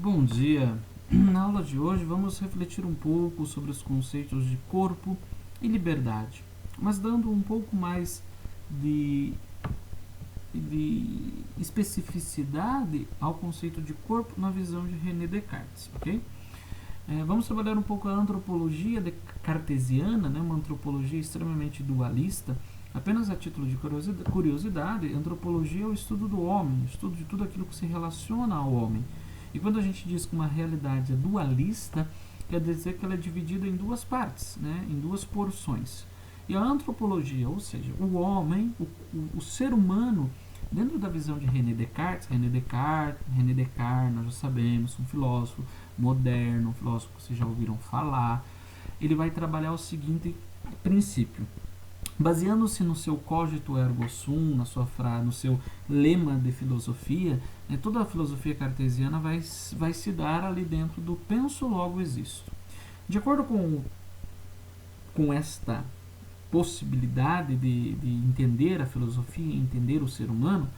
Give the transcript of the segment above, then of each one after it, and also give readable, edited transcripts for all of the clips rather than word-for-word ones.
Bom dia! Na aula de hoje vamos refletir um pouco sobre os conceitos de corpo e liberdade, mas dando um pouco mais de, de especificidade ao conceito de corpo na visão de René Descartes, ok? Vamos trabalhar um pouco a antropologia cartesiana, né, uma antropologia extremamente dualista. Apenas a título de curiosidade, antropologia é o estudo do homem, o estudo de tudo aquilo que se relaciona ao homem. E quando a gente diz que uma realidade é dualista, quer dizer que ela é dividida em duas partes, né, em duas porções. E a antropologia, ou seja, o homem, o ser humano, dentro da visão de René Descartes, nós já sabemos, um filósofo moderno, um filósofo que vocês já ouviram falar, ele vai trabalhar o seguinte princípio. Baseando-se no seu cogito ergo sum, no seu lema de filosofia, toda a filosofia cartesiana vai se dar ali dentro do penso logo existo. De acordo com esta possibilidade de entender a filosofia e entender o ser humano,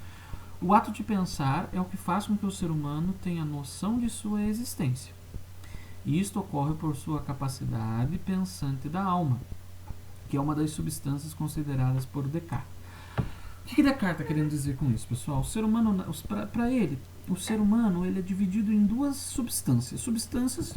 o ato de pensar é o que faz com que o ser humano tenha noção de sua existência. E isto ocorre por sua capacidade pensante da alma, que é uma das substâncias consideradas por Descartes. O que Descartes está querendo dizer com isso, pessoal? O ser humano, para ele, o ser humano ele é dividido em duas substâncias. Substâncias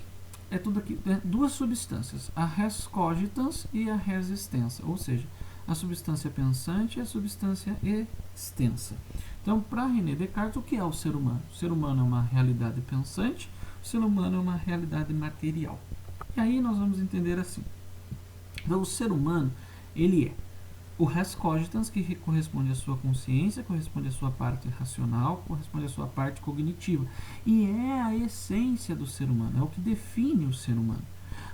é tudo aqui, duas substâncias, a res cogitans e a res extensa, ou seja, a substância pensante e a substância extensa. Então, para René Descartes, o que é o ser humano? O ser humano é uma realidade pensante, o ser humano é uma realidade material. E aí nós vamos entender assim. Então, o ser humano, ele é o res cogitans, que corresponde à sua consciência, corresponde à sua parte racional, corresponde à sua parte cognitiva. E é a essência do ser humano, é o que define o ser humano.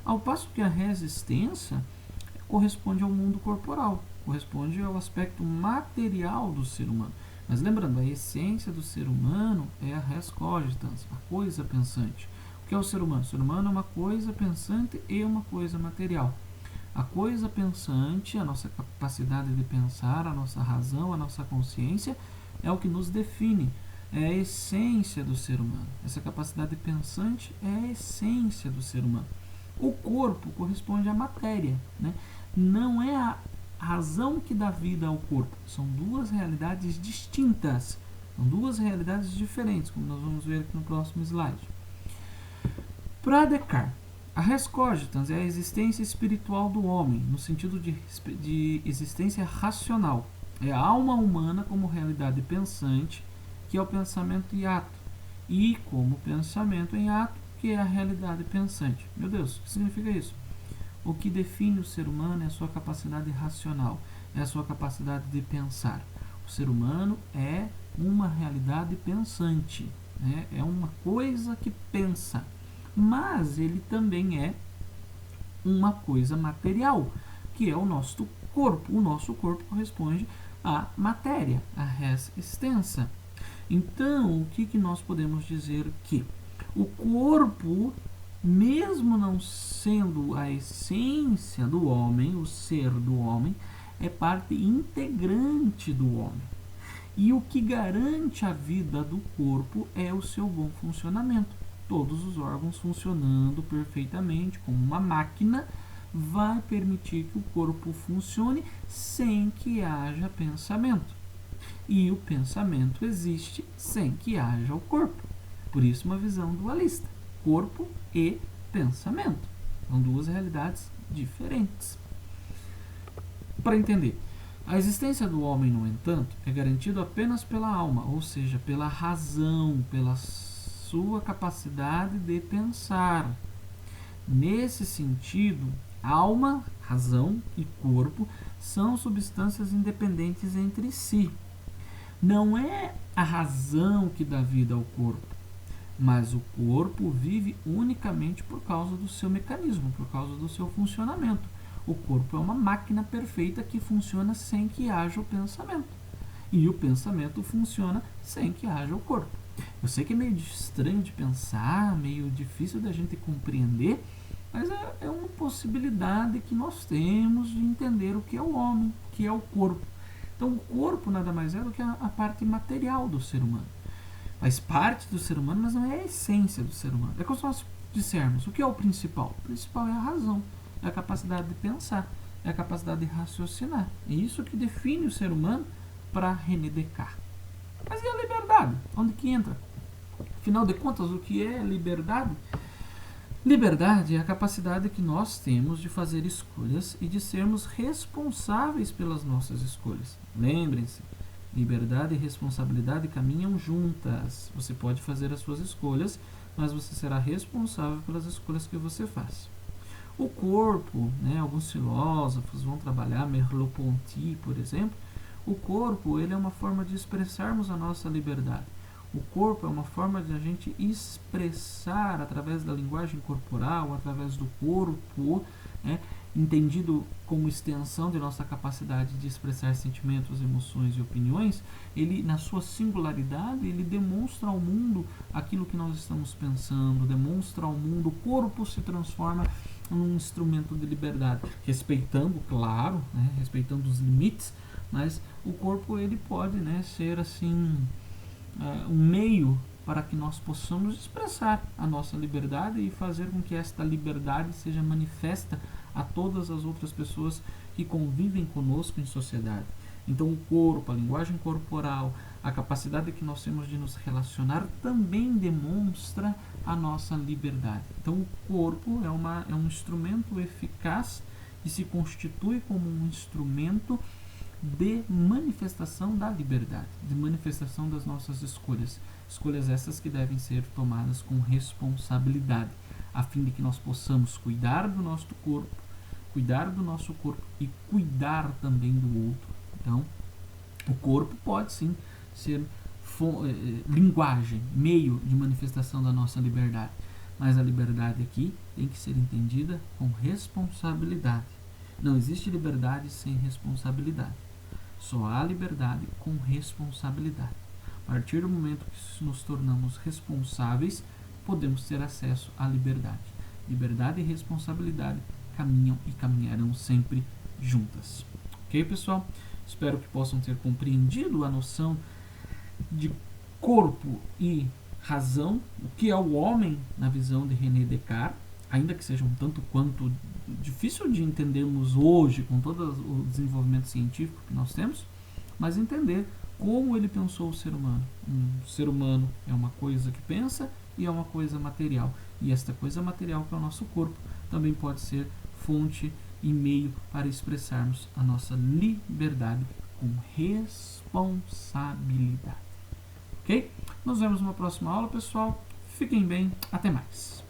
Ao passo que a res extensa corresponde ao mundo corporal, corresponde ao aspecto material do ser humano. Mas lembrando, a essência do ser humano é a res cogitans, a coisa pensante. O que é o ser humano? O ser humano é uma coisa pensante e uma coisa material. A coisa pensante, a nossa capacidade de pensar, a nossa razão, a nossa consciência, é o que nos define, é a essência do ser humano. Essa capacidade pensante é a essência do ser humano. O corpo corresponde à matéria, né? Não é a razão que dá vida ao corpo, são duas realidades distintas, são duas realidades diferentes, como nós vamos ver aqui no próximo slide. Para Descartes, a res cogitans é a existência espiritual do homem, no sentido de existência racional. É a alma humana como realidade pensante, que é o pensamento em ato, e como pensamento em ato, que é a realidade pensante. Meu Deus, o que significa isso? O que define o ser humano é a sua capacidade racional, é a sua capacidade de pensar. O ser humano é uma realidade pensante, né? É uma coisa que pensa. Mas ele também é uma coisa material, que é o nosso corpo. O nosso corpo corresponde à matéria, à res extensa. Então, o que nós podemos dizer que o corpo, mesmo não sendo a essência do homem, o ser do homem, é parte integrante do homem. E o que garante a vida do corpo é o seu bom funcionamento. Todos os órgãos funcionando perfeitamente como uma máquina vai permitir que o corpo funcione sem que haja pensamento. E o pensamento existe sem que haja o corpo. Por isso, uma visão dualista: corpo e pensamento. São duas realidades diferentes. Para entender, a existência do homem, no entanto, é garantida apenas pela alma, ou seja, pela razão, pela sua capacidade de pensar. Nesse sentido, alma, razão e corpo são substâncias independentes entre si. Não é a razão que dá vida ao corpo, mas o corpo vive unicamente por causa do seu mecanismo, por causa do seu funcionamento. O corpo é uma máquina perfeita que funciona sem que haja o pensamento. E o pensamento funciona sem que haja o corpo. Eu sei que é meio estranho de pensar, meio difícil da gente compreender, mas é uma possibilidade que nós temos de entender o que é o homem, o que é o corpo. Então, o corpo nada mais é do que a parte material do ser humano. faz parte do ser humano, mas não é a essência do ser humano. É como se nós dissermos, o que é o principal? O principal é a razão, é a capacidade de pensar, é a capacidade de raciocinar. É isso que define o ser humano para René Descartes. Mas e a liberdade? Onde que entra? Afinal de contas, o que é liberdade? Liberdade é a capacidade que nós temos de fazer escolhas e de sermos responsáveis pelas nossas escolhas. Lembrem-se, liberdade e responsabilidade caminham juntas. Você pode fazer as suas escolhas, mas você será responsável pelas escolhas que você faz. O corpo, alguns filósofos vão trabalhar, Merleau-Ponty, por exemplo, o corpo ele é uma forma de expressarmos a nossa liberdade. O corpo é uma forma de a gente expressar através da linguagem corporal, através do corpo, entendido como extensão de nossa capacidade de expressar sentimentos, emoções e opiniões. Ele, na sua singularidade, ele demonstra ao mundo aquilo que nós estamos pensando, demonstra ao mundo, o corpo se transforma num instrumento de liberdade, respeitando, claro, respeitando os limites, mas o corpo ele pode ser assim um meio para que nós possamos expressar a nossa liberdade e fazer com que esta liberdade seja manifesta a todas as outras pessoas que convivem conosco em sociedade. Então o corpo, a linguagem corporal, a capacidade que nós temos de nos relacionar também demonstra a nossa liberdade. Então o corpo é um instrumento eficaz e se constitui como um instrumento de manifestação da liberdade, de manifestação das nossas escolhas. Escolhas essas que devem ser tomadas com responsabilidade, a fim de que nós possamos cuidar do nosso corpo e cuidar também do outro. Então, o corpo pode sim ser linguagem, meio de manifestação da nossa liberdade, mas a liberdade aqui tem que ser entendida com responsabilidade. Não existe liberdade sem responsabilidade. Só há liberdade com responsabilidade. A partir do momento que nos tornamos responsáveis, podemos ter acesso à liberdade. Liberdade e responsabilidade caminham e caminharão sempre juntas. Ok, pessoal? Espero que possam ter compreendido a noção de corpo e razão, o que é o homem na visão de René Descartes, ainda que seja um tanto quanto difícil de entendermos hoje com todo o desenvolvimento científico que nós temos, mas entender como ele pensou o ser humano. Um ser humano é uma coisa que pensa e é uma coisa material. E esta coisa material, que é o nosso corpo, também pode ser fonte e meio para expressarmos a nossa liberdade com responsabilidade. Ok? Nos vemos numa próxima aula, pessoal. Fiquem bem. Até mais.